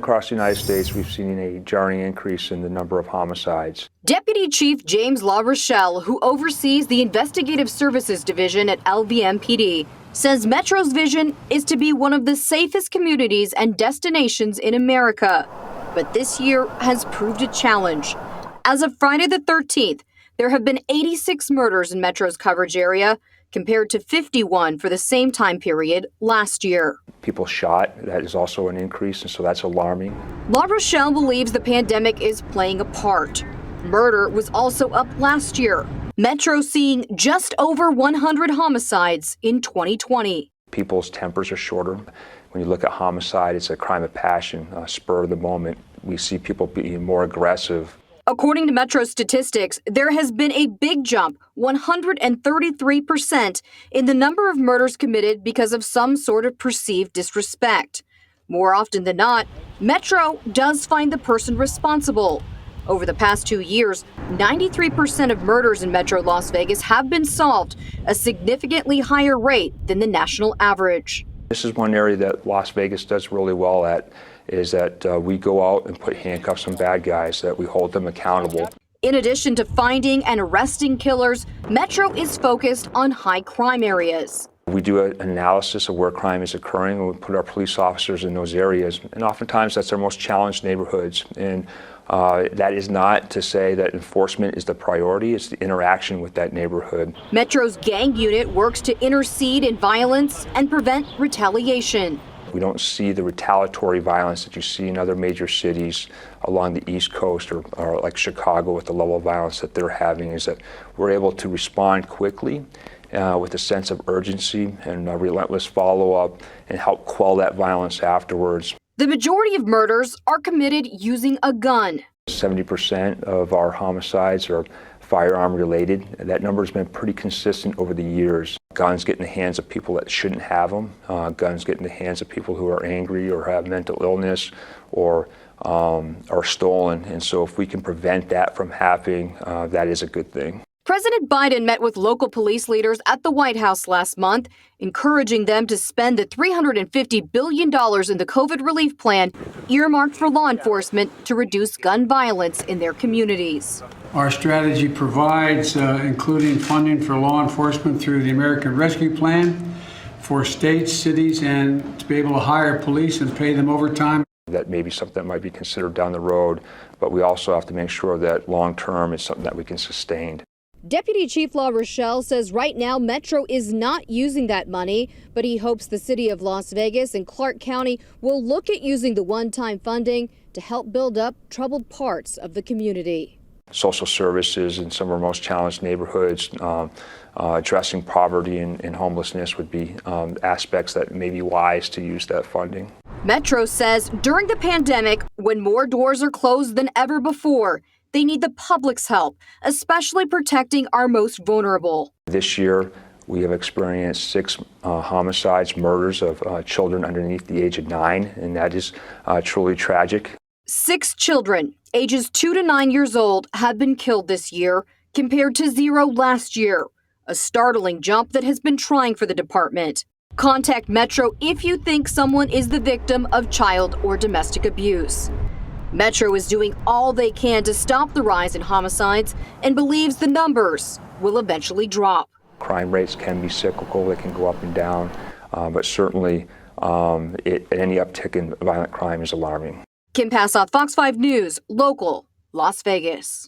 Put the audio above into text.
across the United States, we've seen a jarring increase in the number of homicides. Deputy Chief James LaRochelle, who oversees the Investigative Services Division at LVMPD, says Metro's vision is to be one of the safest communities and destinations in America. But this year has proved a challenge. As of Friday the 13th, there have been 86 murders in Metro's coverage area, compared to 51 for the same time period last year. People shot, that is also an increase, and so that's alarming. LaRochelle believes the pandemic is playing a part. Murder was also up last year. Metro seeing just over 100 homicides in 2020. People's tempers are shorter. When you look at homicide, it's a crime of passion, spur of the moment. We see people being more aggressive. According to Metro statistics, there has been a big jump, 133%, in the number of murders committed because of some sort of perceived disrespect. More often than not, Metro does find the person responsible. Over the past 2 years, 93% of murders in Metro Las Vegas have been solved, a significantly higher rate than the national average. This is one area that Las Vegas does really well at, is that we go out and put handcuffs on bad guys, that we hold them accountable. In addition to finding and arresting killers, Metro is focused on high crime areas. We do an analysis of where crime is occurring, and we put our police officers in those areas. And oftentimes that's our most challenged neighborhoods. And that is not to say that enforcement is the priority, it's the interaction with that neighborhood. Metro's gang unit works to intercede in violence and prevent retaliation. We don't see the retaliatory violence that you see in other major cities along the East Coast or like Chicago with the level of violence that they're having, is that we're able to respond quickly with a sense of urgency and a relentless follow-up and help quell that violence afterwards. The majority of murders are committed using a gun. 70% of our homicides are firearm related. That number has been pretty consistent over the years. Guns get in the hands of people that shouldn't have them. Guns get in the hands of people who are angry or have mental illness or are stolen. And so if we can prevent that from happening, that is a good thing. President Biden met with local police leaders at the White House last month, encouraging them to spend the $350 billion in the COVID relief plan earmarked for law enforcement to reduce gun violence in their communities. Our strategy provides including funding for law enforcement through the American Rescue Plan for states, cities, and to be able to hire police and pay them overtime. That may be something that might be considered down the road, but we also have to make sure that long-term is something that we can sustain. Deputy Chief LaRochelle says right now Metro is not using that money, but he hopes the city of Las Vegas and Clark County will look at using the one-time funding to help build up troubled parts of the community. Social services in some of our most challenged neighborhoods, addressing poverty and homelessness would be aspects that may be wise to use that funding. Metro says during the pandemic, when more doors are closed than ever before, they need the public's help, especially protecting our most vulnerable. This year, we have experienced 6 homicides, murders of children underneath the age of 9, and that is truly tragic. 6 children, ages 2 to 9 years old, have been killed this year, compared to 0 last year, a startling jump that has been trying for the department. Contact Metro if you think someone is the victim of child or domestic abuse. Metro is doing all they can to stop the rise in homicides and believes the numbers will eventually drop. Crime rates can be cyclical, they can go up and down, but certainly any uptick in violent crime is alarming. Kim Passoff, Fox 5 News, local, Las Vegas.